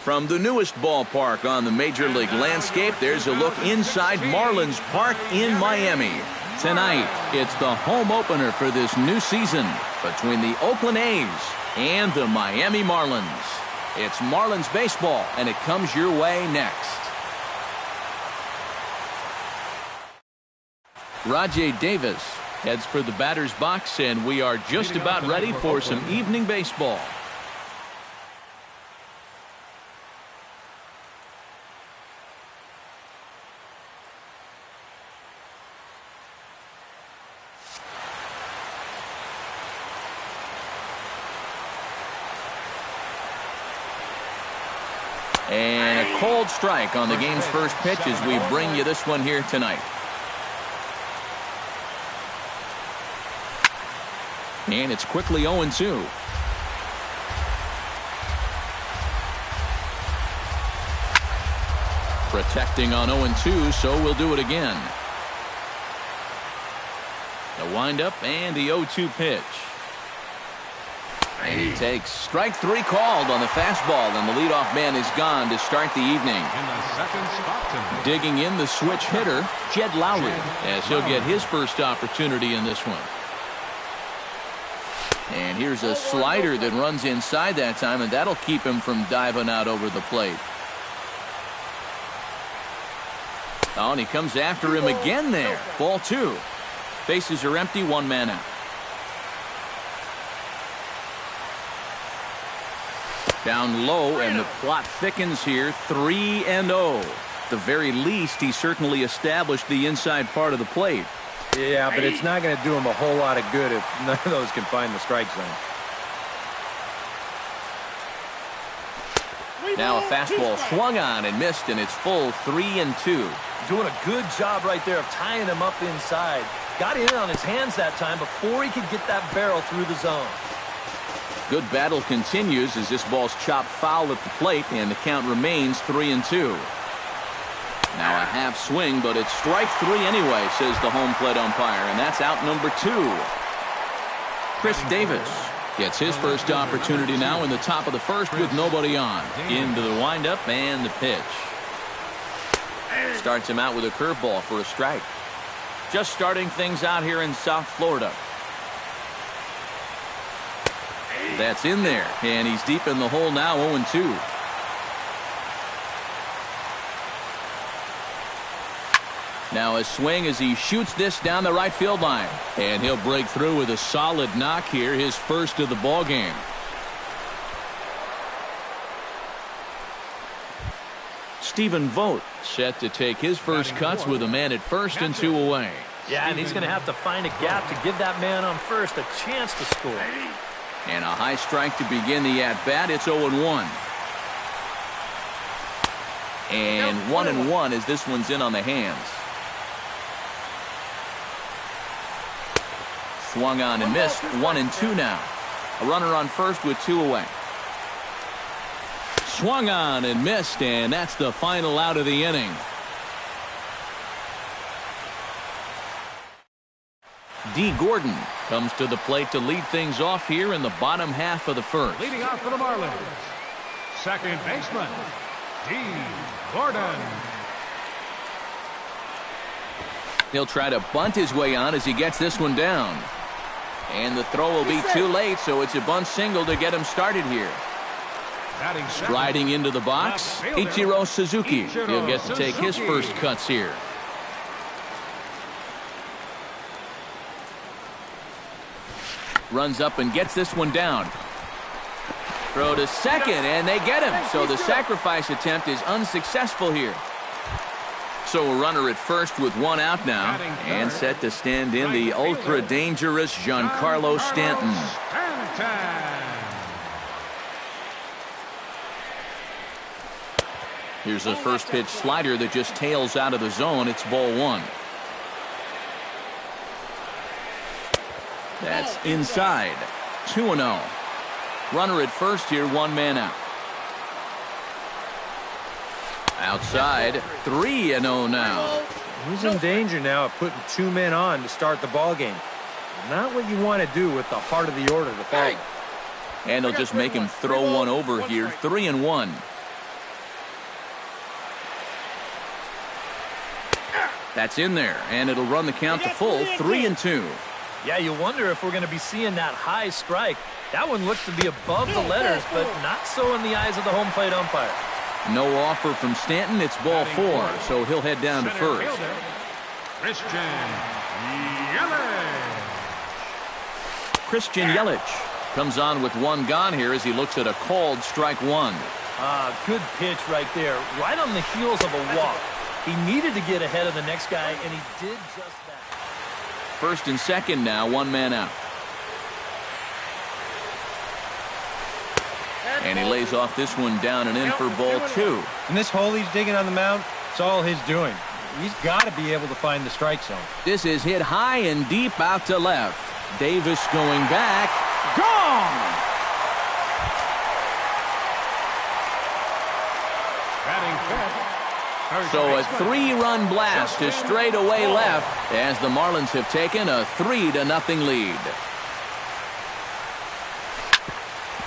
From the newest ballpark on the Major League landscape, there's a look inside Marlins Park in Miami. Tonight, it's the home opener for this new season between the Oakland A's and the Miami Marlins. It's Marlins baseball, and it comes your way next. Rajay Davis heads for the batter's box, and we are just about ready for some evening baseball. And a cold strike on the game's first pitch as we bring you this one here tonight. And it's quickly 0-2. Protecting on 0-2, so we'll do it again. The windup and the 0-2 pitch. And he takes strike three called on the fastball, and the leadoff man is gone to start the evening. Digging in the switch hitter, Jed Lowry, as he'll get his first opportunity in this one. And here's a slider that runs inside that time, and that'll keep him from diving out over the plate. Oh, and he comes after him again there. Ball two. Bases are empty, one man out. Down low, and the plot thickens here, 3-0. The very least, he certainly established the inside part of the plate. Yeah, but it's not going to do him a whole lot of good if none of those can find the strike zone. Now a fastball swung on and missed, and it's full 3-2. Doing a good job right there of tying him up inside. Got in on his hands that time before he could get that barrel through the zone. Good battle continues as this ball's chopped foul at the plate, and the count remains 3-2. Now a half swing, but it's strike three anyway, says the home plate umpire, and that's out number 2. Chris Davis gets his first opportunity now in the top of the first with nobody on. Into the windup and the pitch. Starts him out with a curveball for a strike. Just starting things out here in South Florida. That's in there, and he's deep in the hole now, 0-2. Now a swing as he shoots this down the right field line, and he'll break through with a solid knock here, his first of the ball game. Stephen Vogt set to take his first cuts with a man at first and 2 away. Yeah, and he's going to have to find a gap to give that man on first a chance to score. And a high strike to begin the at-bat. It's 0-1. And 1-1 as this one's in on the hands. Swung on and missed. 1-2 now. A runner on first with 2 away. Swung on and missed, and that's the final out of the inning. D. Gordon comes to the plate to lead things off here in the bottom half of the first. Leading off for the Marlins, second baseman, D. Gordon. He'll try to bunt his way on as he gets this one down. And the throw will be too late, so it's a bunt single to get him started here. Striding into the box, Ichiro Suzuki. He'll get to take his first cuts here. Runs up and gets this one down. Throw to second, and they get him. So the sacrifice attempt is unsuccessful here. So a runner at first with 1 out now, and set to stand in the ultra-dangerous Giancarlo Stanton. Here's a first pitch slider that just tails out of the zone. It's ball 1. That's inside. 2-0. Runner at first here, 1 man out. Outside, 3-0 now. He's in danger now of putting 2 men on to start the ball game. Not what you want to do with the heart of the order to follow. And they'll just make him throw one over here. 3-1. That's in there, and it'll run the count to full 3-2. Yeah, you wonder if we're going to be seeing that high strike. That one looks to be above the letters, but not so in the eyes of the home plate umpire. No offer from Stanton. It's ball 4, so he'll head down to first. Christian Yelich comes on with one gone here as he looks at a called strike 1. Good pitch right there, right on the heels of a walk. He needed to get ahead of the next guy, and he did just that. First and second now, one man out. And he lays off this one down and in for ball 2. And this hole he's digging on the mound, it's all his doing. He's got to be able to find the strike zone. This is hit high and deep out to left. Davis going back. Gone! So a 3-run blast to straightaway left as the Marlins have taken a 3-0 lead.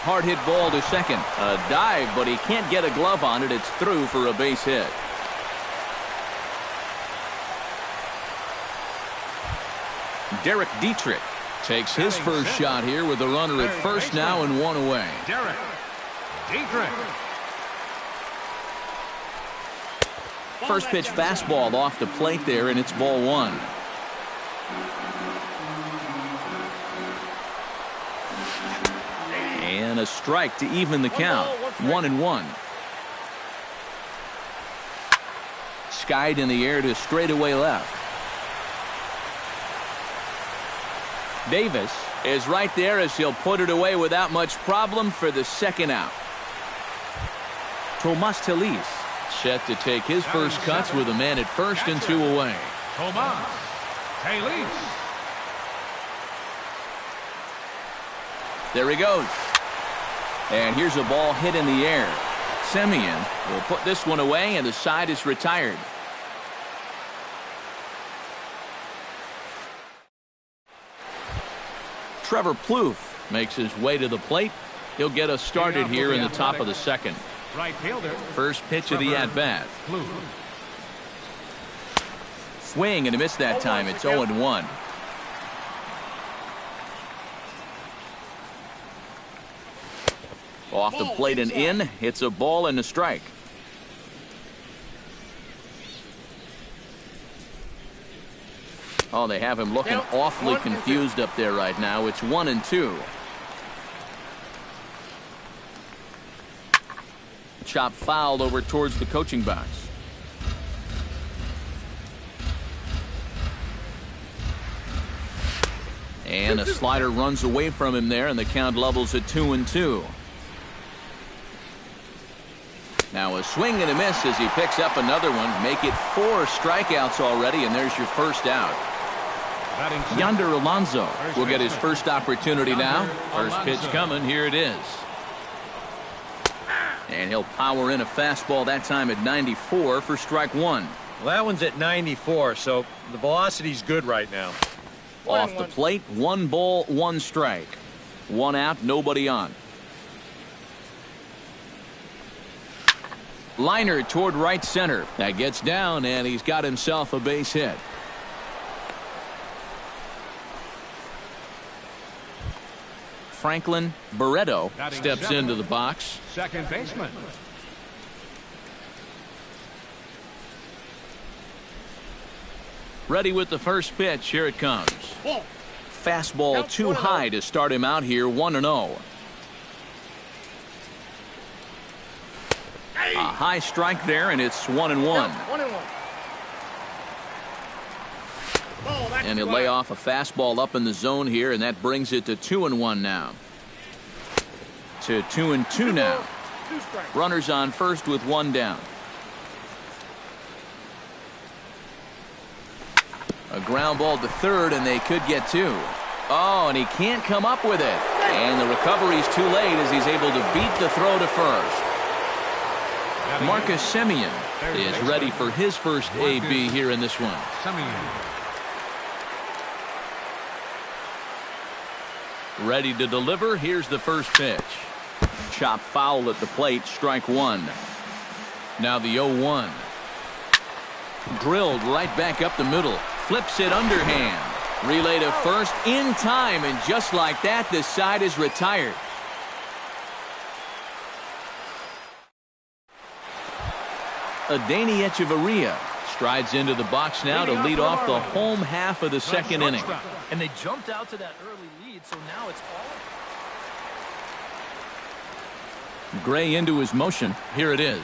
Hard hit ball to second. A dive, but he can't get a glove on it. It's through for a base hit. Derek Dietrich takes his first shot here with a runner at first now and one away. Derek Dietrich. First pitch fastball off the plate there, and it's ball 1. And a strike to even the count. 1-1. Skied in the air to straightaway left. Davis is right there as he'll put it away without much problem for the second out. Tomas Telis set to take his first cuts with a man at first and 2 away. Tomas Telis. There he goes. And here's a ball hit in the air. Semien will put this one away, and the side is retired. Trevor Plouffe makes his way to the plate. He'll get us started here in the top of the second. Right fielder. First pitch of the at-bat. Swing and a miss that time. It's 0-1. Off the plate and in. It's a ball and a strike. Oh, they have him looking awfully confused up there right now. It's 1-2. Chop fouled over towards the coaching box. And a slider runs away from him there, and the count levels at 2-2. Now a swing and a miss as he picks up another one. Make it 4 strikeouts already, and there's your first out. Yonder Alonso will get his first opportunity now. First pitch coming. Here it is. And he'll power in a fastball that time at 94 for strike 1. Well, that one's at 94, so the velocity's good right now. Off the plate, 1 ball, 1 strike. 1 out, nobody on. Liner toward right center. That gets down, and he's got himself a base hit. Franklin Barreto steps into the box. Second baseman. Ready with the first pitch. Here it comes. Fastball too high to start him out here. 1-0. A high strike there, and it's 1-1. And he'll lay off a fastball up in the zone here, and that brings it to 2-1 now. To 2-2 now. Runners on first with 1 down. A ground ball to third, and they could get 2. Oh, and he can't come up with it. And the recovery's too late as he's able to beat the throw to first. Marcus Semien is ready for his first AB here in this one. Ready to deliver. Here's the first pitch. Chop foul at the plate. Strike 1. Now the 0-1. Drilled right back up the middle. Flips it underhand. Relay to first in time, and just like that, the side is retired. Adeiny Echeverria strides into the box now to lead off the home half of the second inning. And they jumped out to that early lead, so now it's all. Gray into his motion. Here it is.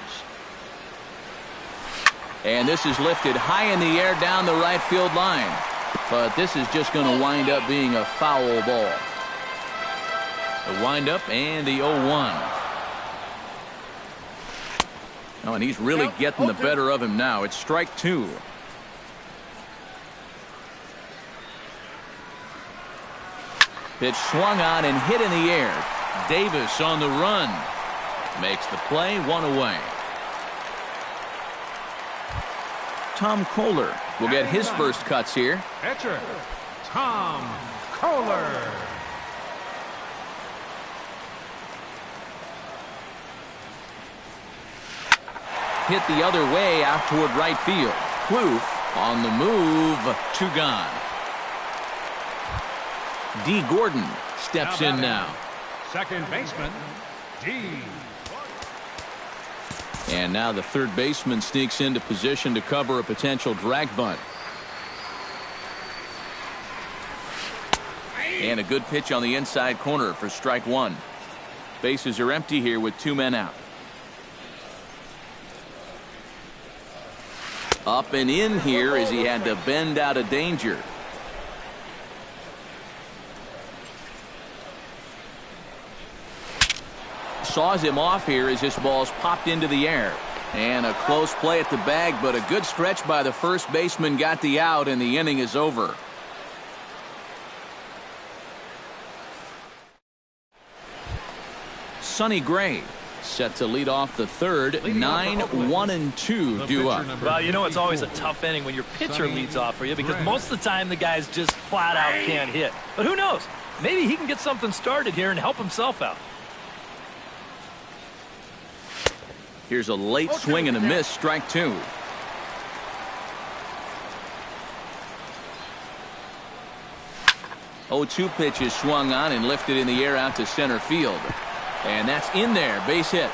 And this is lifted high in the air down the right field line. But this is just going to wind up being a foul ball. The windup and the 0-1. Oh, and he's really getting the better of him now. It's strike two. Pitch swung on and hit in the air. Davis on the run. Makes the play, one away. Tom Kohler will get his first cuts here. Pitcher, Tom Kohler. Hit the other way out toward right field. Kloof on the move. Two gone. D. Gordon steps in now. Second baseman, D. And now the third baseman sneaks into position to cover a potential drag bunt. And a good pitch on the inside corner for strike one. Bases are empty here with two men out. Up and in here as he had to bend out of danger. Saws him off here as this ball's popped into the air. And a close play at the bag, but a good stretch by the first baseman got the out, and the inning is over. Sonny Gray set to lead off the third. 9-1-2 due up. Well, you know it's always a tough inning when your pitcher leads off for you, because most of the time the guys just flat out can't hit. But who knows? Maybe he can get something started here and help himself out. Here's a late swing and a miss. Strike two. Oh, 2 pitch is swung on and lifted in the air out to center field. And that's in there. Base hit.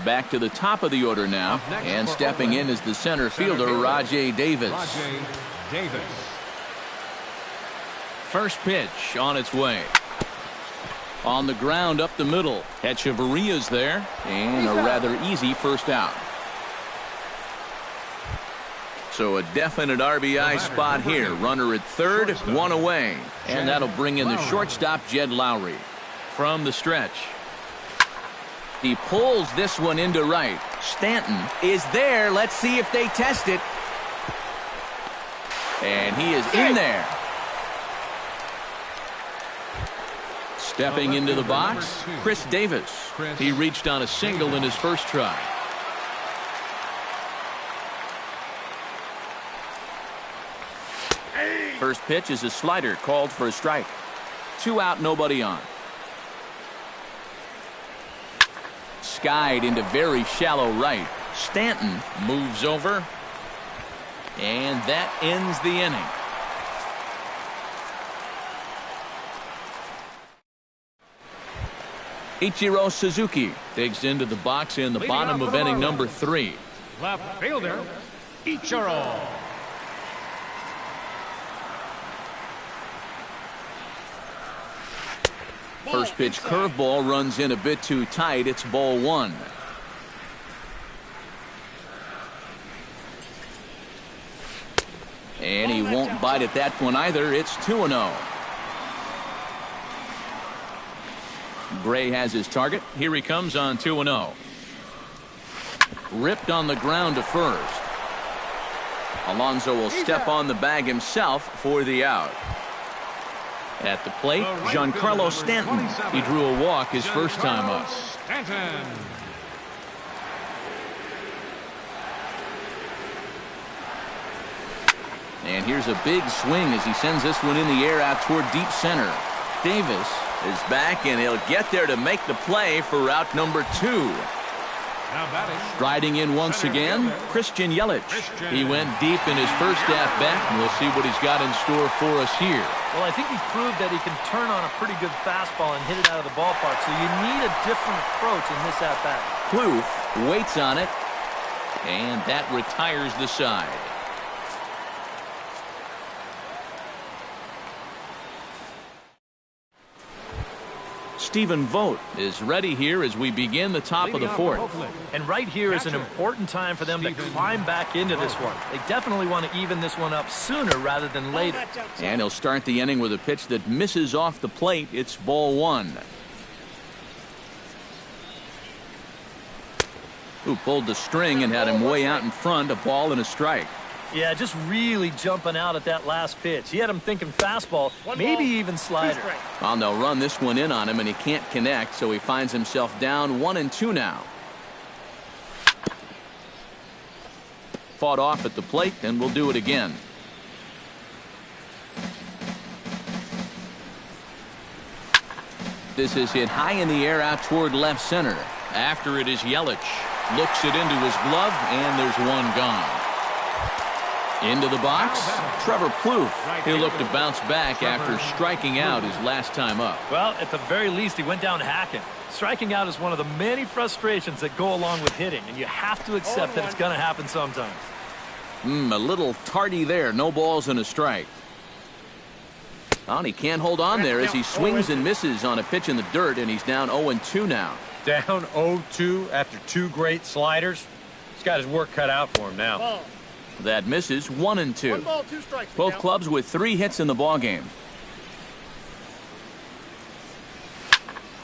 Back to the top of the order now. And stepping in is the center fielder, Rajay Davis. Rajay Davis. First pitch on its way. On the ground up the middle. Echeverria's there. And a rather easy first out. So a definite RBI spot here. Runner at third, one away. And that'll bring in the shortstop, Jed Lowry. From the stretch. He pulls this one into right. Stanton is there. Let's see if they test it. And he is in there. Stepping into the box, Chris Davis. He reached on a single in his first try. First pitch is a slider called for a strike. 2 out, nobody on. Skied into very shallow right. Stanton moves over. And that ends the inning. Ichiro Suzuki digs into the box in the bottom of inning number 3. Left fielder, Ichiro. First pitch curveball runs in a bit too tight. It's ball 1. And he won't bite at that one either. It's 2-0. Gray has his target. Here he comes on 2-0. Ripped on the ground to first. Alonso will step on the bag himself for the out. At the plate, Giancarlo Stanton. He drew a walk his first time up. Stanton. And here's a big swing as he sends this one in the air out toward deep center. Davis is back, and he'll get there to make the play for out number 2. Now batting. Striding in once again, Christian Yelich. He went deep in his first at-bat, and we'll see what he's got in store for us here. Well, I think he's proved that he can turn on a pretty good fastball and hit it out of the ballpark, so you need a different approach in this at-bat. Plouffe waits on it, and that retires the side. Stephen Vogt is ready here as we begin the top of the 4th. And right here is an important time for them to climb back into this one. They definitely want to even this one up sooner rather than later. And he'll start the inning with a pitch that misses off the plate. It's ball 1. Who pulled the string and had him way out in front, a ball and a strike. Yeah, just really jumping out at that last pitch. He had him thinking fastball, maybe even slider. Well, they'll run this one in on him, and he can't connect, so he finds himself down 1-2 now. Fought off at the plate, and we'll do it again. This is hit high in the air out toward left center. After it is Yelich. Looks it into his glove, and there's one gone. Into the box, Trevor Plouffe. He'll look to bounce back after striking out his last time up. Well, at the very least, he went down hacking. Striking out is one of the many frustrations that go along with hitting, and you have to accept that it's going to happen sometimes. A little tardy there. No balls and a strike. Oh, and he can't hold on there as he swings and misses on a pitch in the dirt, and he's down 0-2 now. Down 0-2 after 2 great sliders. He's got his work cut out for him now. That misses 1-2. 1 ball, 2 strikes. Both clubs with 3 hits in the ballgame.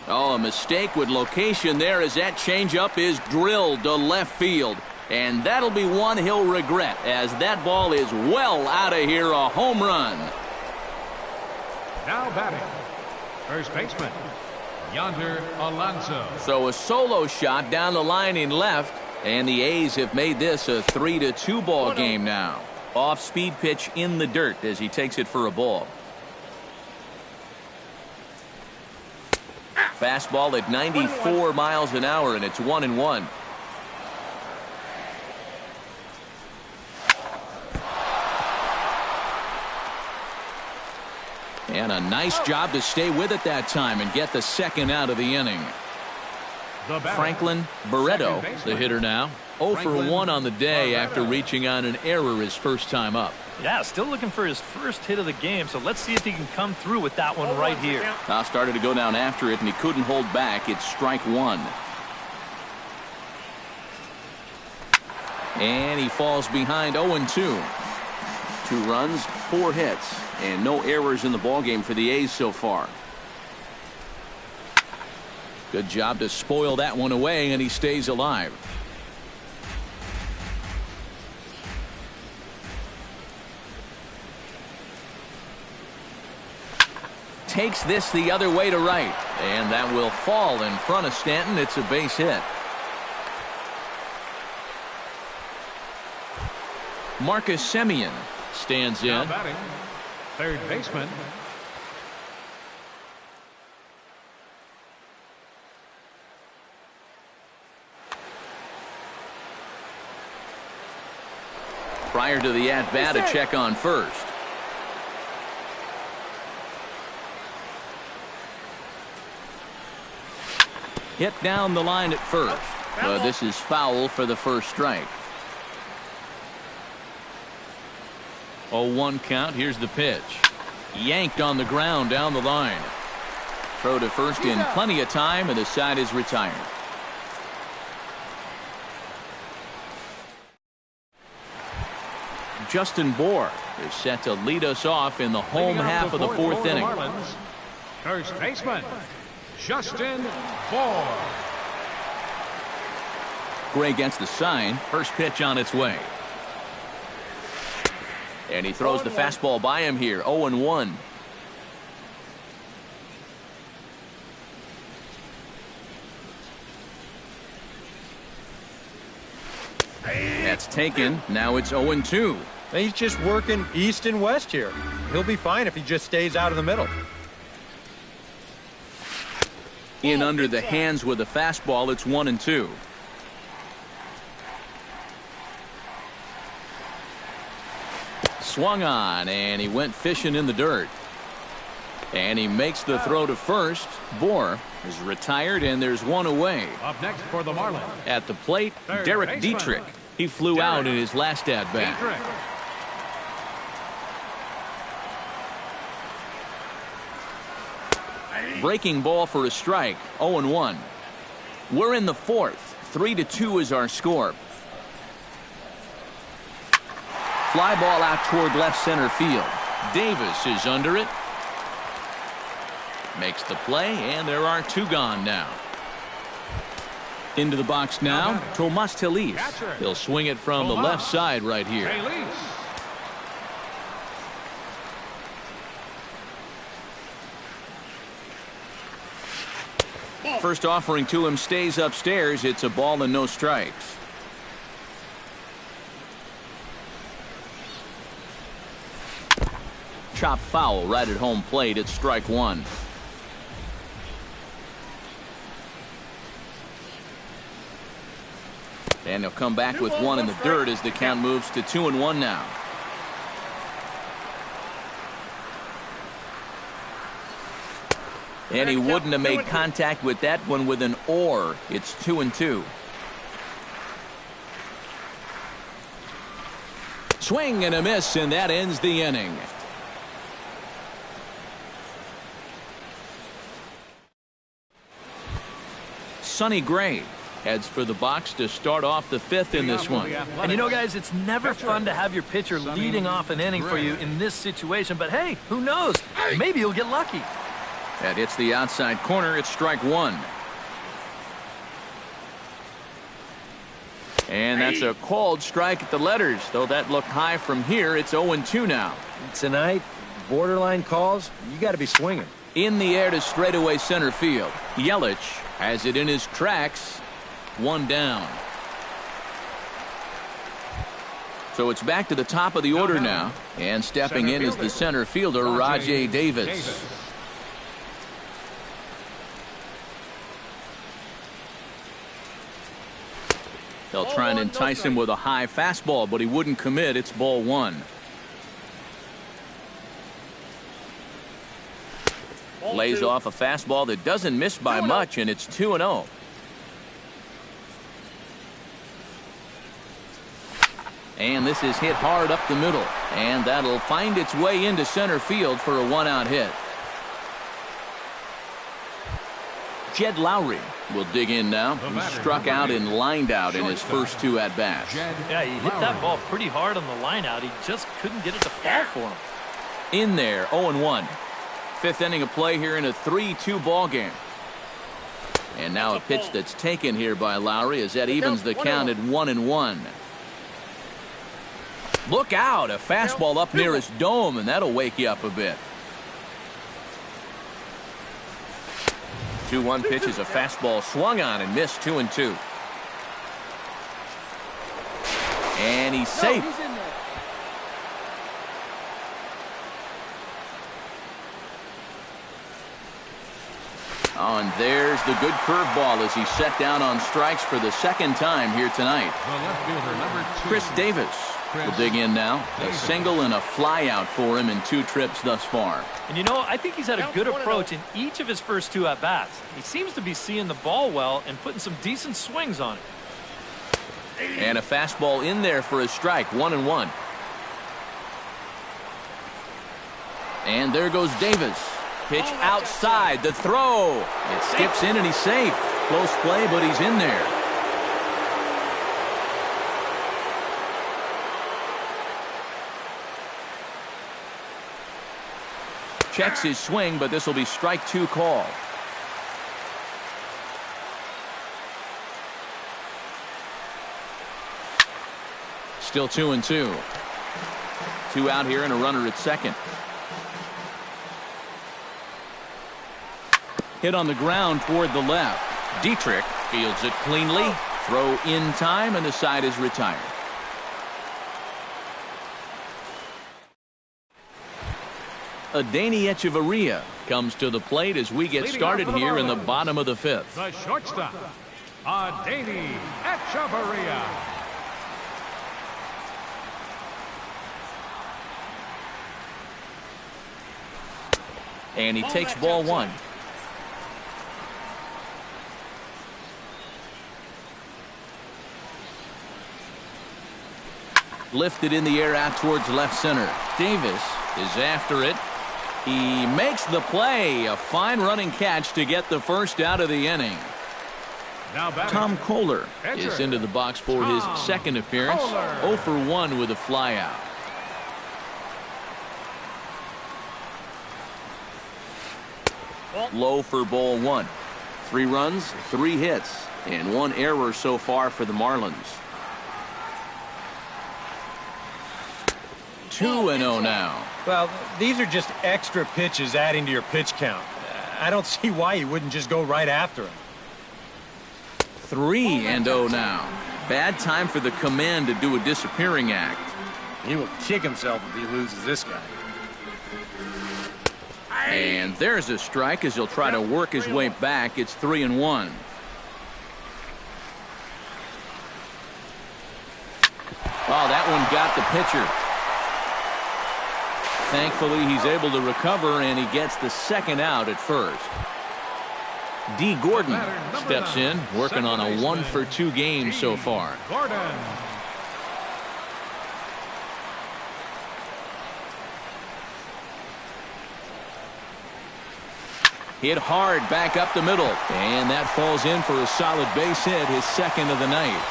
Oh, a mistake with location there as that changeup is drilled to left field. And that'll be one he'll regret as that ball is well out of here, a home run. Now batting. First baseman, Yonder Alonso. So a solo shot down the line in left. And the A's have made this a 3-2 ball game now. Off-speed pitch in the dirt as he takes it for a ball. Fastball at 94 miles an hour, and it's 1-1. And a nice job to stay with it that time and get the second out of the inning. Franklin Barreto, the hitter now. 0 for 1 on the day after reaching on an error his first time up. Yeah, still looking for his first hit of the game, so let's see if he can come through with that one right here. Now started to go down after it, and he couldn't hold back. It's strike 1. And he falls behind 0-2. 2 runs, 4 hits, and no errors in the ballgame for the A's so far. Good job to spoil that one away, and he stays alive. Takes this the other way to right, and that will fall in front of Stanton. It's a base hit. Marcus Semien stands in. Now batting. Third baseman, Prior to the at-bat, a check on first. Hit down the line at first. But this is foul for the first strike. 0-1 count. Here's the pitch. Yanked on the ground down the line. Throw to first in plenty of time, and the side is retired. Justin Bour is set to lead us off in the home half of the 4th inning. First baseman, Justin Bour. Gray gets the sign. First pitch on its way. And he throws the fastball by him here. 0-1. That's taken. Now it's 0-2. He's just working east and west here. He'll be fine if he just stays out of the middle. In under the hands with a fastball. It's 1-2. Swung on, and he went fishing in the dirt. And he makes the throw to first. Bohr is retired, and there's one away. Up next for the Marlins. At the plate, Third Derek baseman. Dietrich. He flew out in his last at-bat. Dietrich. Breaking ball for a strike. 0-1. We're in the fourth. 3-2 is our score. Fly ball out toward left center field. Davis is under it. Makes the play, and there are two gone now. Into the box now, Tomas Telis. He'll swing it from the left side right here. Telis. First offering to him stays upstairs. It's a ball and no strikes. Chop foul right at home plate. It's strike one. And he'll come back with one in the dirt as the count moves to 2-1 now. And he wouldn't have made contact with that one with an or. It's 2-2. Swing and a miss, and that ends the inning. Sonny Gray heads for the box to start off the fifth in this one. And you know, guys, it's never fun to have your pitcher leading off an inning for you in this situation. But hey, who knows? Maybe you'll get lucky. That hits the outside corner. It's strike one. And that's a called strike at the letters, though that looked high from here. It's 0-2 now. Tonight, borderline calls, you got to be swinging. In the air to straightaway center field. Yelich has it in his tracks. One down. So it's back to the top of the order now. And stepping in is the center fielder, Rajay Davis. They'll try and entice him with a high fastball, but he wouldn't commit. It's ball one. Lays off a fastball that doesn't miss by much, and it's 2-0. And this is hit hard up the middle, and that'll find its way into center field for a one-out hit. Jed Lowry will dig in now. He struck out and lined out in his first two at-bats. Yeah, he hit that ball pretty hard on the line out. He just couldn't get it to fall for him. In there, 0-1. Fifth inning of play here in a 3-2 ball game. And now a pitch that's taken here by Lowry as that evens the count at 1-1. Look out, a fastball up near his dome, and that'll wake you up a bit. 2-1 pitch is a fastball swung on and missed. 2-2. And he's safe. Oh, and there's the good curveball as he's set down on strikes for the second time here tonight. The left fielder, number 2. Chris Davis will dig in now. A single and a fly out for him in 2 trips thus far. And you know, I think he's had a good approach in each of his first 2 at-bats. He seems to be seeing the ball well and putting some decent swings on it. And a fastball in there for a strike. 1-1. And there goes Davis. Pitch outside. The throw. It skips in and he's safe. Close play, but he's in there. Checks his swing, but this will be strike 2 call. Still 2-2. 2 out here and a runner at second. Hit on the ground toward the left. Dietrich fields it cleanly. Throw in time, and the side is retired. Adeiny Echeverria comes to the plate as we get started here in the bottom of the fifth. The shortstop, Adeiny Echeverria. And he takes ball one. Lifted in the air out towards left center. Davis is after it. He makes the play. A fine running catch to get the first out of the inning. Now Tom Kohler is into the box for his second appearance. 0 for 1 with a flyout. Low for ball one. 3 runs, 3 hits, and 1 error so far for the Marlins. 2-0 now. Well, these are just extra pitches adding to your pitch count. I don't see why you wouldn't just go right after him. 3-0 now. Bad time for the command to do a disappearing act. He will kick himself if he loses this guy. And there's a strike as he'll try to work his way back. It's 3-1. Oh, that one got the pitcher. Thankfully, he's able to recover, and he gets the second out at first. D. Gordon steps in, working on a 1 for 2 game so far. Gordon. Hit hard back up the middle, and that falls in for a solid base hit, his second of the night.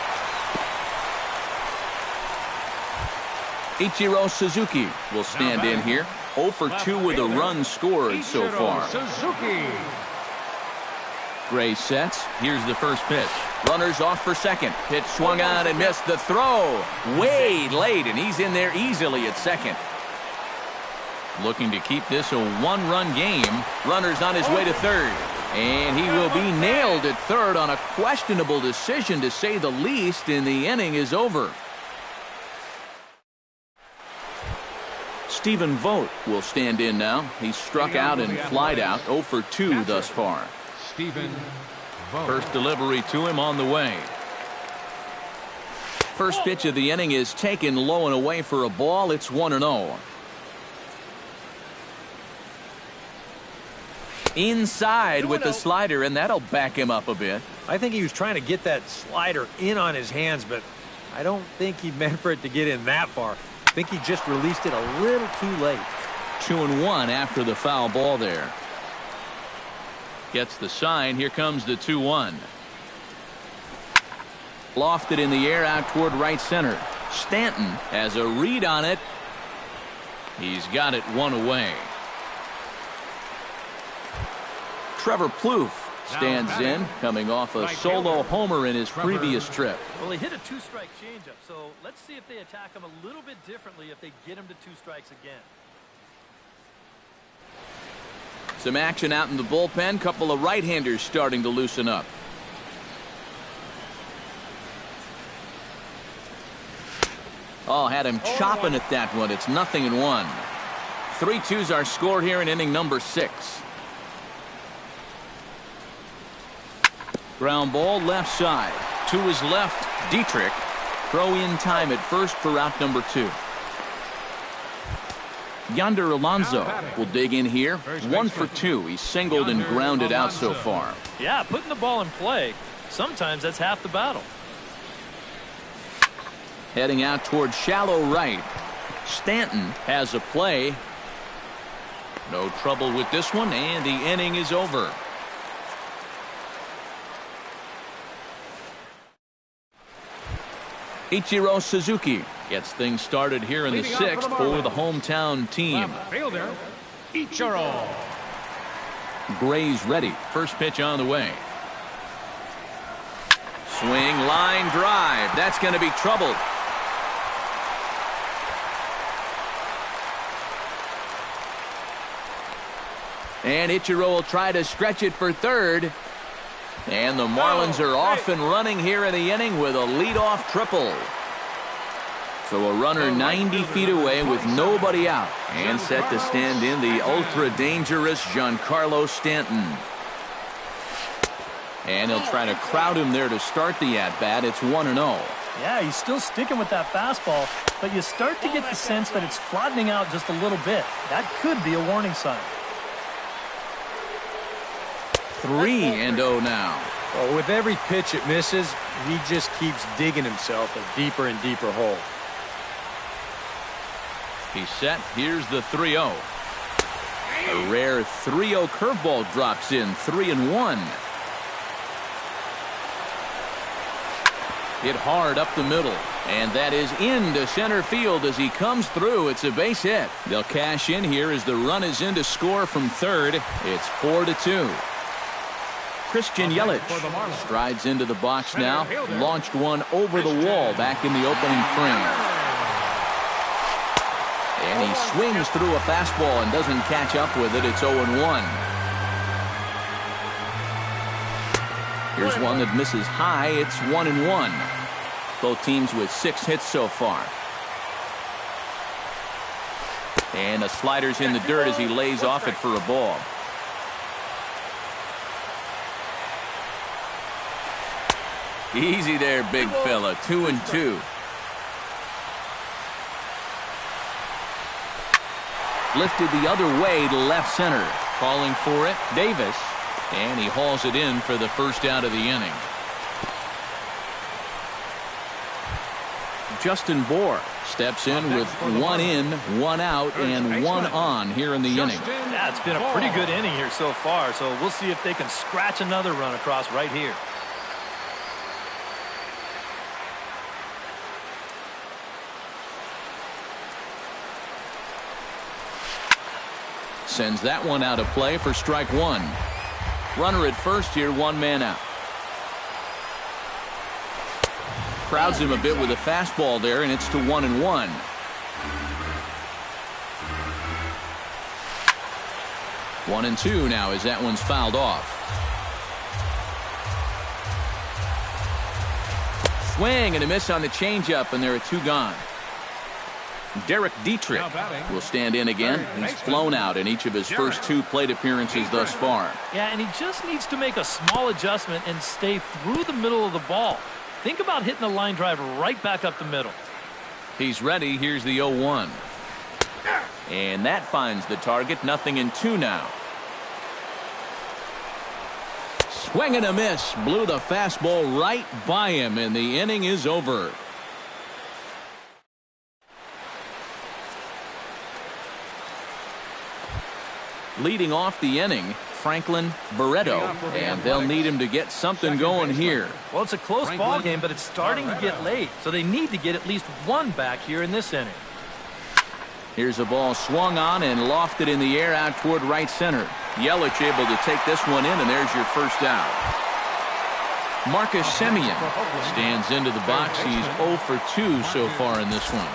Ichiro Suzuki will stand in here. 0 for 2 with a run scored so far. Suzuki. Gray sets. Here's the first pitch. Runners off for second. Pitch swung on and missed. The throw way late, and he's in there easily at second. Looking to keep this a 1-run game. Runners on his way to third. And he will be nailed at third on a questionable decision, to say the least, and the inning is over. Stephen Vogt will stand in now. He's struck out and flied out. 0 for 2 thus far. Stephen Vogt. First delivery to him on the way. First pitch of the inning is taken low and away for a ball. It's 1-0. Inside with the slider, and that'll back him up a bit. I think he was trying to get that slider in on his hands, but I don't think he meant for it to get in that far. I think he just released it a little too late. 2-1 after the foul ball there. Gets the sign. Here comes the 2-1. Lofted in the air out toward right center. Stanton has a read on it. He's got it 1 away. Trevor Plouffe stands in, coming off a solo homer in his previous trip. Well, he hit a 2-strike changeup, so let's see if they attack him a little bit differently if they get him to 2 strikes again. Some action out in the bullpen. Couple of right-handers starting to loosen up. Oh, had him chopping at that one. It's 0-1. 3-2s are scored here in inning number 6. Ground ball left side. To his left, Dietrich. Throw in time at first for out number 2. Yonder Alonso will dig in here. 1 for 2. He's singled and grounded out so far. Yeah, putting the ball in play, sometimes that's half the battle. Heading out toward shallow right. Stanton has a play. No trouble with this one, and the inning is over. Ichiro Suzuki gets things started here in the 6th for the hometown team. Fielder, Ichiro. Gray's ready. First pitch on the way. Swing, line drive. That's going to be troubled. And Ichiro will try to stretch it for third. And the Marlins are off and running here in the inning with a leadoff triple. So a runner 90 feet away with nobody out, and set to stand in the ultra-dangerous Giancarlo Stanton. And he'll try to crowd him there to start the at-bat. It's 1-0. Yeah, he's still sticking with that fastball, but you start to get the sense that it's flattening out just a little bit. That could be a warning sign. 3-0 now. Well, with every pitch it misses, he just keeps digging himself a deeper and deeper hole. He's set. Here's the 3-0. A rare 3-0 curveball drops in. 3-1. Hit hard up the middle, and that is into center field as he comes through. It's a base hit. They'll cash in here as the run is in to score from third. It's 4-2. Christian Yelich strides into the box now. Launched one over the wall back in the opening frame. And he swings through a fastball and doesn't catch up with it. It's 0-1. Here's one that misses high. It's 1-1. Both teams with 6 hits so far. And the slider's in the dirt as he lays off it for a ball. Easy there, big fella. 2-2. Lifted the other way to left center. Calling for it, Davis. And he hauls it in for the first out of the inning. Justin Bohr steps in with 1 in, 1 out, and 1 on here in the inning. Yeah, it's been a pretty good inning here so far, so we'll see if they can scratch another run across right here. Sends that one out of play for strike 1. Runner at first here, 1 man out. Crowds him a bit with a fastball there, and it's to 1-1. One and two now as that one's fouled off. Swing and a miss on the changeup, and there are 2 gone. Derek Dietrich will stand in again. He's flown out in each of his first 2 plate appearances thus far. Yeah, and he just needs to make a small adjustment and stay through the middle of the ball. Think about hitting a line drive right back up the middle. He's ready. Here's the 0-1. And that finds the target. 0-2 now. Swing and a miss. Blew the fastball right by him, and the inning is over. Leading off the inning, Franklin Barreto, and they'll need him to get something going here. Well, it's a close ball game, but it's starting to get late, so they need to get at least 1 back here in this inning. Here's a ball swung on and lofted in the air out toward right center. Yelich able to take this one in, and there's your first out. Marcus Semien stands into the box. He's 0 for 2 so far in this one.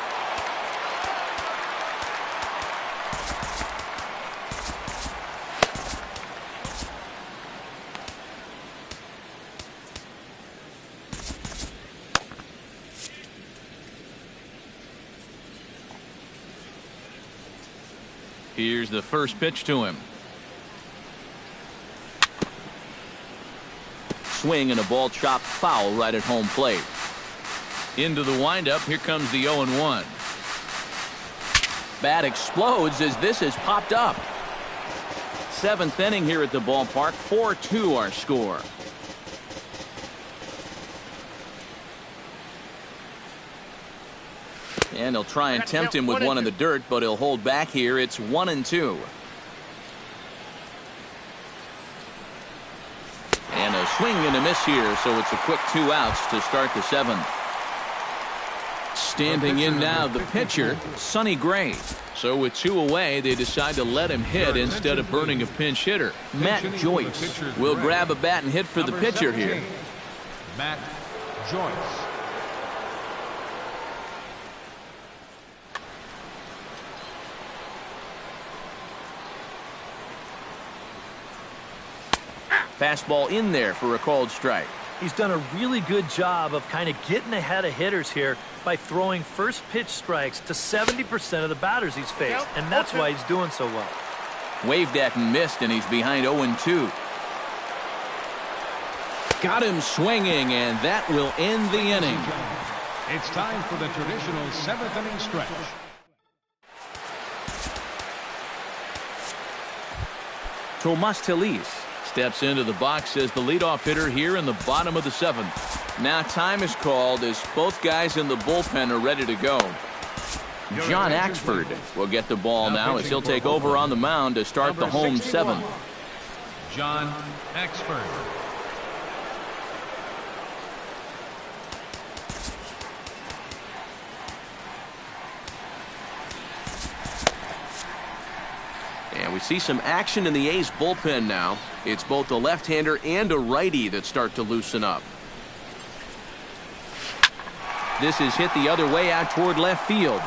Here's the first pitch to him. Swing and a ball chopped foul right at home plate. Into the windup. Here comes the 0-1. Bat explodes as this has popped up. 7th inning here at the ballpark. 4-2 our score. And he'll try and tempt him with one in the dirt, but he'll hold back here. It's 1-2. And a swing and a miss here, so it's a quick 2 outs to start the 7th. Standing in now, the pitcher, Sonny Gray. So with 2 away, they decide to let him hit instead of burning a pinch hitter. Matt Joyce will grab a bat and hit for the pitcher here. Matt Joyce. Fastball in there for a called strike. He's done a really good job of kind of getting ahead of hitters here by throwing first pitch strikes to 70% of the batters he's faced, and that's why he's doing so well. Waved at and missed, and he's behind 0-2. Got him swinging, and that will end the inning. It's time for the traditional 7th inning stretch. Tomas Telis steps into the box as the leadoff hitter here in the bottom of the 7th. Now time is called as both guys in the bullpen are ready to go. John Axford will get the ball now as he'll take over on the mound to start the home 7th. John Axford. And we see some action in the A's bullpen now. It's both a left-hander and a righty that start to loosen up. This is hit the other way out toward left field.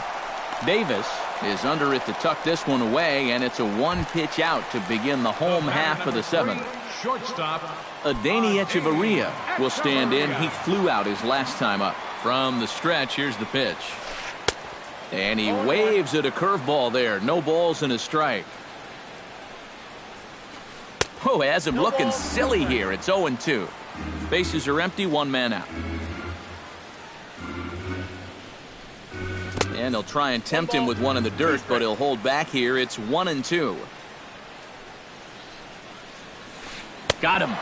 Davis is under it to tuck this one away, and it's a one-pitch out to begin the home half of the 7th. Shortstop Adeiny Echeverria will stand in. He flew out his last time up. From the stretch, here's the pitch. And he waves at a curveball there. No balls and a strike. Oh, has him looking silly here. It's 0-2. Bases are empty, one man out. And he'll try and tempt him with one in the dirt, but he'll hold back here. It's 1-2. Got him.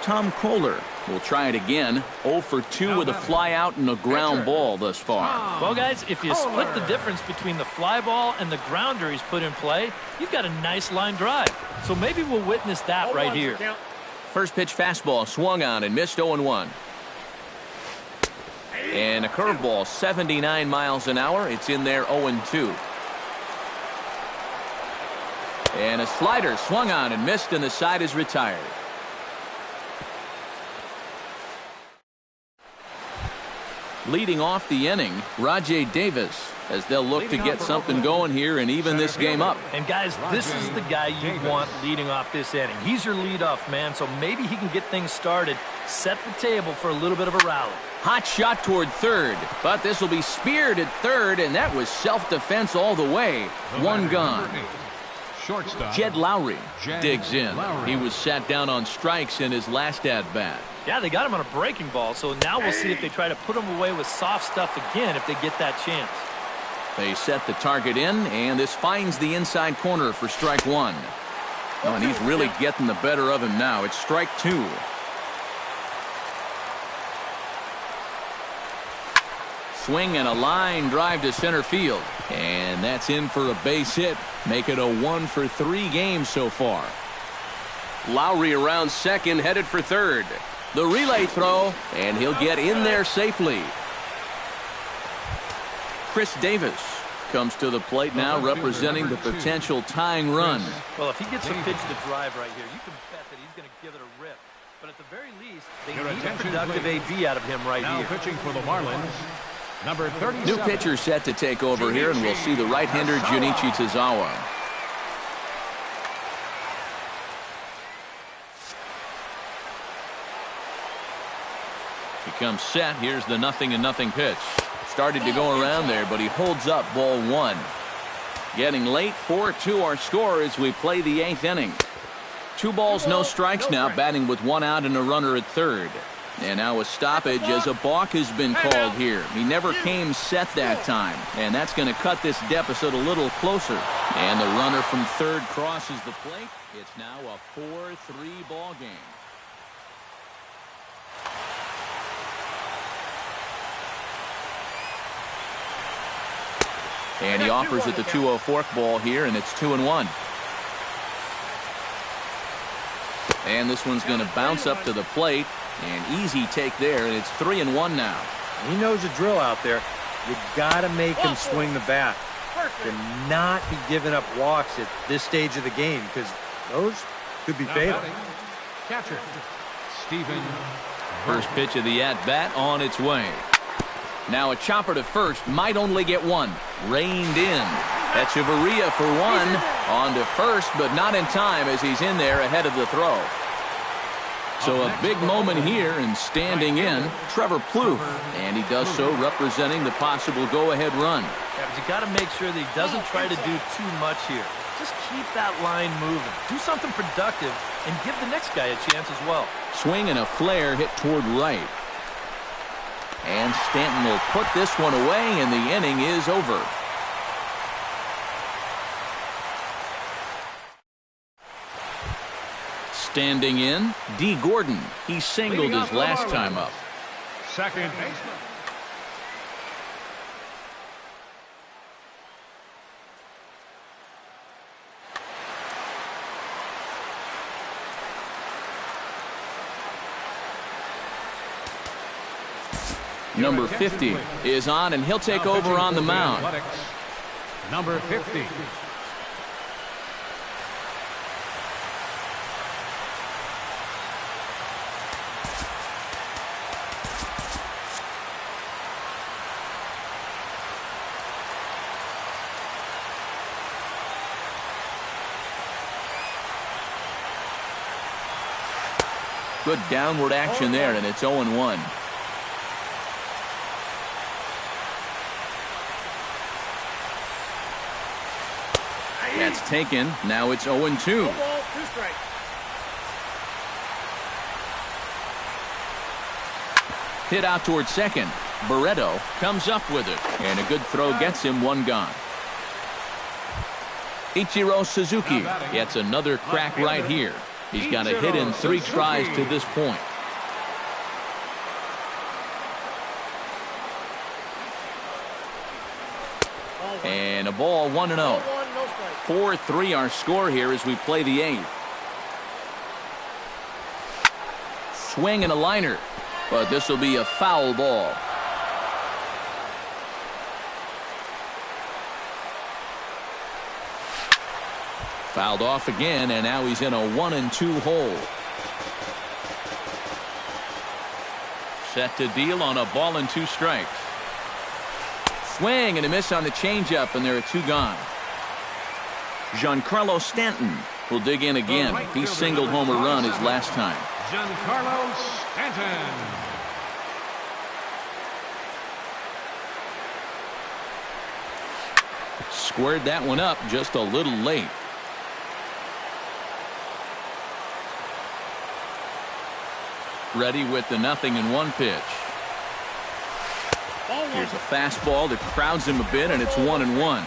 Tom Kohler will try it again. 0 for 2 with a fly out and a ground ball thus far. Well, guys, if you split the difference between the fly ball and the grounder he's put in play, you've got a nice line drive. So maybe we'll witness that right here. First pitch fastball swung on and missed 0-1. And a curveball 79 miles an hour. It's in there 0-2. And a slider swung on and missed, and the side is retired. Leading off the inning, Rajay Davis, as they'll look to get something going here and even this game up. And guys, this is the guy you want leading off this inning. He's your leadoff man, so maybe he can get things started, set the table for a little bit of a rally. Hot shot toward third, but this will be speared at third, and that was self-defense all the way. One gone. Jed Lowry digs in. He was sat down on strikes in his last at-bat. Yeah, they got him on a breaking ball, so now we'll see if they try to put him away with soft stuff again if they get that chance. They set the target in, and this finds the inside corner for strike one. Oh, and he's really getting the better of him now. It's strike two. Swing and a line drive to center field. And that's in for a base hit. Make it a 1 for 3 games so far. Lowry around second, headed for third. The relay throw, and he'll get in there safely. Chris Davis comes to the plate now, representing the potential tying run. Well, if he gets a pitch to drive right here, you can bet that he's going to give it a rip. But at the very least, they need a productive AB out of him right now here. Pitching for the Marlins, number 37. New pitcher set to take over here, and we'll see the right-hander Junichi Tozawa. He comes set. Here's the 0-0 pitch. Started to go around there, but he holds up ball one. Getting late, 4-2 our score as we play the 8th inning. 2 balls, no strikes now, batting with 1 out and a runner at third. And now a stoppage as a balk has been called here. He never came set that time, and that's going to cut this deficit a little closer. And the runner from third crosses the plate. It's now a 4-3 ball game. And he offers it the 2-0 forkball here, and it's 2-1. And this one's going to bounce up to the plate. An easy take there, and it's 3-1 now. He knows the drill out there. You got to make him swing the bat. To not be giving up walks at this stage of the game, because those could be fatal. Catcher, Stephen. First pitch of the at-bat on its way. Now a chopper to first, might only get one. Reined in. Echeverria for one. On to first, but not in time as he's in there ahead of the throw. So a big moment here, and standing in, Trevor Plouffe, and he does so representing the possible go-ahead run. Yeah, but you got to make sure that he doesn't try to do too much here. Just keep that line moving. Do something productive and give the next guy a chance as well. Swing and a flare hit toward right. And Stanton will put this one away, and the inning is over. Standing in, D. Gordon. He singled his last time up. Second baseman. Number 50 is on, and he'll take over on the mound. Number 50. Good downward action there, and it's 0-1. That's taken. Now it's 0-2. Hit out toward second. Barreto comes up with it, and a good throw gets him one gone. Ichiro Suzuki gets another crack right here. He's got a hit in 3 tries to this point. And a ball, 1-0. 4-3 our score here as we play the 8th. Swing and a liner, but this will be a foul ball. Fouled off again, and now he's in a 1-2 hole. Set to deal on a ball and 2 strikes. Swing and a miss on the changeup, and there are 2 gone. Giancarlo Stanton will dig in again. He singled home a run his last time. Giancarlo Stanton. Squared that one up just a little late. Ready with the 0-1 pitch. Here's a fastball that crowds him a bit, and it's 1-1.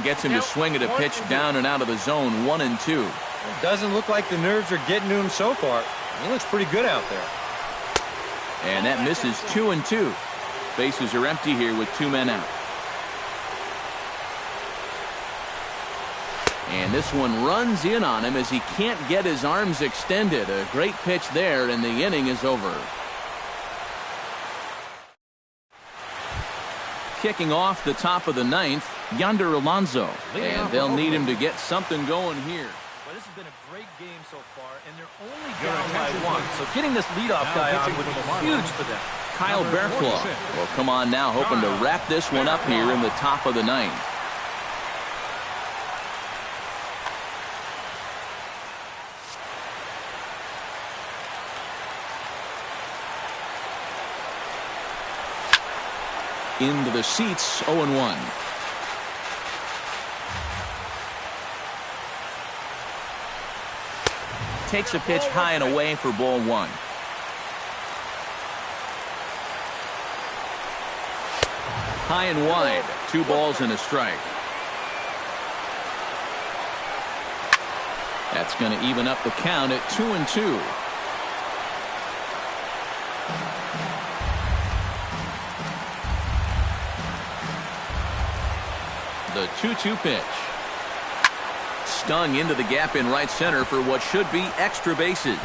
Gets him to swing at a pitch down and out of the zone. 1-2. It doesn't look like the nerves are getting to him so far. He looks pretty good out there. And that misses 2-2. Bases are empty here with 2 men out. And this one runs in on him as he can't get his arms extended. A great pitch there, and the inning is over. Kicking off the top of the 9th, Yonder Alonso. And they'll need him to get something going here. Well, this has been a great game so far, and they're only down by 1. So getting this leadoff guy on would be huge for them. Kyle Bearclaw will come on now, hoping to wrap this one up here in the top of the 9th. Into the seats, 0-1. Takes a pitch high and away for ball 1. High and wide, 2 balls and a strike. That's going to even up the count at 2-2. The 2-2 pitch. Stung into the gap in right center for what should be extra bases.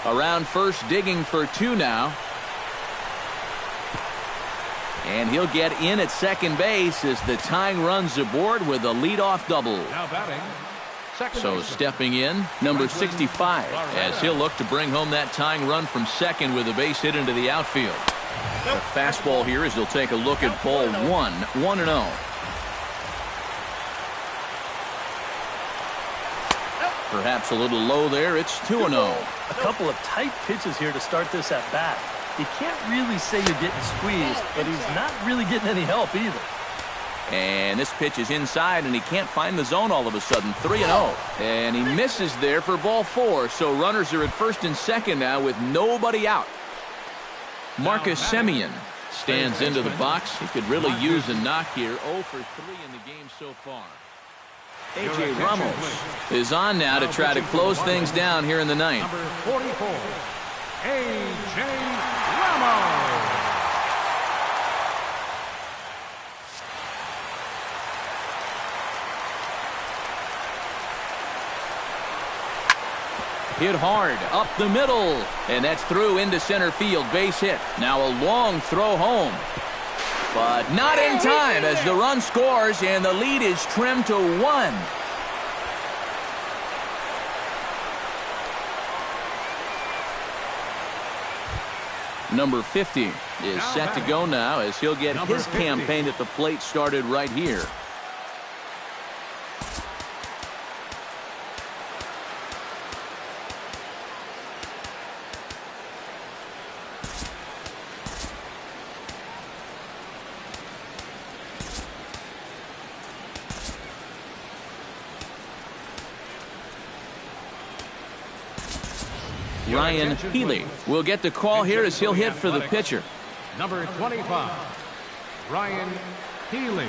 Around first, digging for 2 now. And he'll get in at second base as the tying run's aboard with a leadoff double. Now batting. So stepping in, number 65, as he'll look to bring home that tying run from second with a base hit into the outfield. The fastball here as he'll take a look at ball 1, 1-0. Perhaps a little low there. It's 2-0. A couple of tight pitches here to start this at bat. You can't really say you're getting squeezed, but he's not really getting any help either. And this pitch is inside, and he can't find the zone all of a sudden. 3-0. And he misses there for ball 4. So runners are at first and second now with nobody out. Marcus Semien stands into the box. He could really use a knock here. 0 for 3 in the game so far. A.J. Ramos is on now to try to close things down here in the ninth. Number 44, A.J. Ramos. Hit hard up the middle, and that's through into center field. Base hit. Now a long throw home, but not in time as the run scores and the lead is trimmed to 1. Number 50 is set to go now as he'll get his campaign at the plate started right here. Ryan Healy will get the call here as he'll hit for the pitcher. Number 25, Ryan Healy.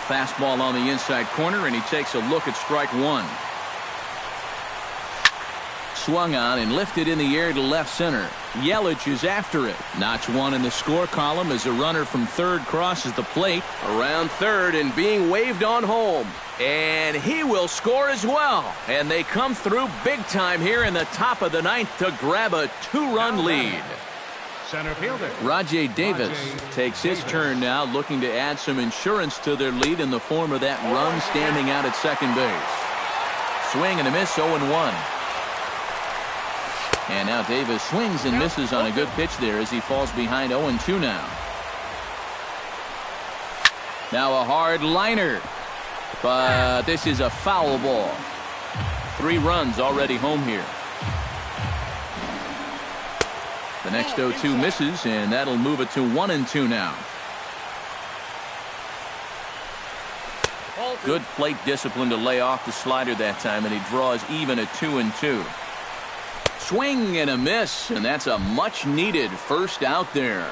Fastball on the inside corner, and he takes a look at strike 1. Swung on and lifted in the air to left center. Yelich is after it. Notch 1 in the score column as a runner from third crosses the plate. Around third and being waved on home. And he will score as well. And they come through big time here in the top of the ninth to grab a 2-run lead. Center fielder Rajay Davis takes his turn now, looking to add some insurance to their lead in the form of that run standing out at second base. Swing and a miss, 0-1. And now Davis swings and misses on a good pitch there as he falls behind 0-2 now. Now a hard liner, but this is a foul ball. 3 runs already home here. The next 0-2 misses, and that'll move it to 1-2 now. Good plate discipline to lay off the slider that time, and he draws even at 2-2. Swing and a miss, and that's a much-needed first out there.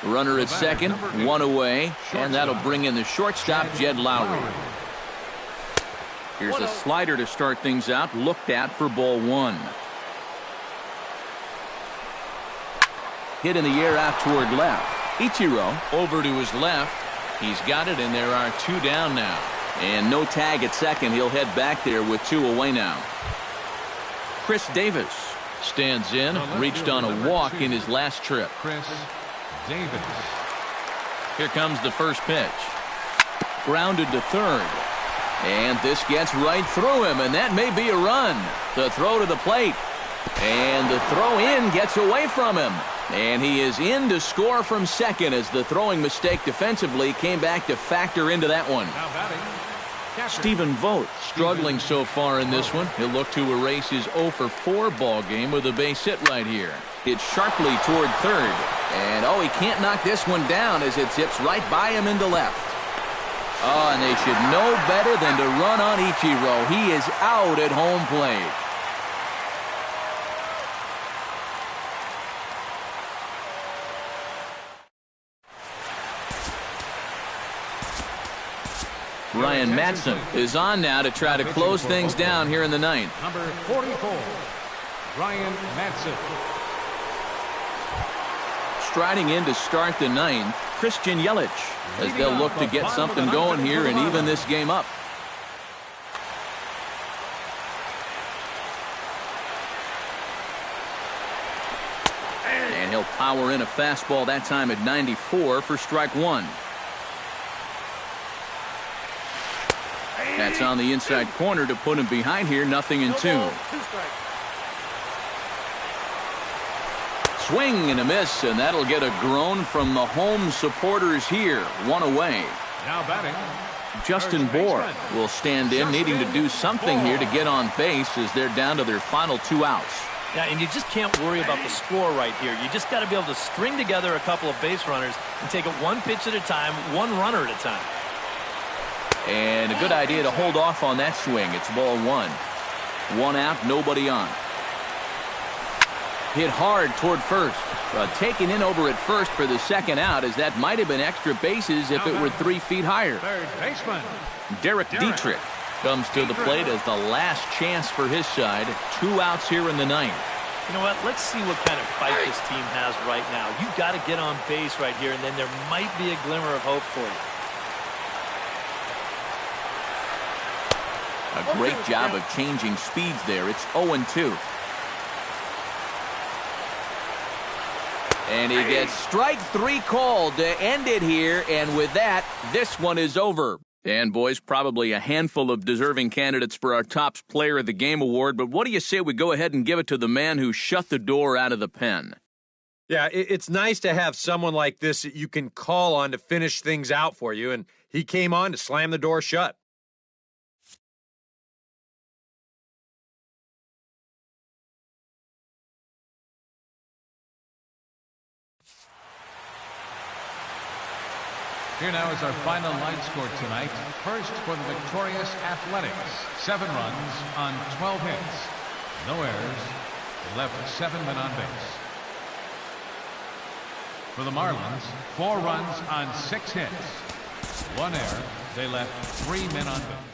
Runner at second, 1 away, and that'll bring in the shortstop, Jed Lowry. Here's a slider to start things out, looked at for ball 1. Hit in the air out toward left. Ichiro over to his left. He's got it, and there are 2 down now. And no tag at second. He'll head back there with 2 away now. Chris Davis stands in, reached on a walk in his last trip. Chris Davis. Here comes the first pitch. Grounded to third. And this gets right through him, and that may be a run. The throw to the plate. And the throw in gets away from him. And he is in to score from second as the throwing mistake defensively came back to factor into that one. Now batting, Stephen Vogt struggling so far in this one. He'll look to erase his 0-for-4 ball game with a base hit right here. Hit sharply toward third. And he can't knock this one down as it zips right by him into left. Oh, and they should know better than to run on Ichiro. He is out at home plate. Ryan Madson is on now to try to close things down here in the ninth. number 44, Ryan Madson. Striding in to start the ninth, Christian Yelich, as they'll look to get something going here and even this game up. And he'll power in a fastball that time at 94 for strike 1. That's on the inside corner to put him behind here. 0-2. Swing and a miss, and that'll get a groan from the home supporters here. 1 away. Now batting, Justin Bohr will stand in, needing to do something here to get on base as they're down to their final 2 outs. Yeah, and you just can't worry about the score right here. You just got to be able to string together a couple of base runners and take it 1 pitch at a time, 1 runner at a time. And a good idea to hold off on that swing. It's ball 1. 1 out, nobody on. Hit hard toward first. Taken in over at first for the 2nd out, as that might have been extra bases if it were 3 feet higher. third baseman, Derek Dietrich comes to the plate as the last chance for his side. 2 outs here in the 9th. You know what? Let's see what kind of fight this team has right now. You've got to get on base right here, and then there might be a glimmer of hope for you. A great job of changing speeds there. It's 0-2. And he gets strike 3 called to end it here, and with that, this one is over. And, boys, probably a handful of deserving candidates for our Tops Player of the Game award, but what do you say we go ahead and give it to the man who shut the door out of the pen? Yeah, it's nice to have someone like this that you can call on to finish things out for you, and he came on to slam the door shut. Here now is our final line score tonight. First for the victorious Athletics, 7 runs on 12 hits. No errors. They left 7 men on base. For the Marlins, 4 runs on 6 hits. 1 error. They left 3 men on base.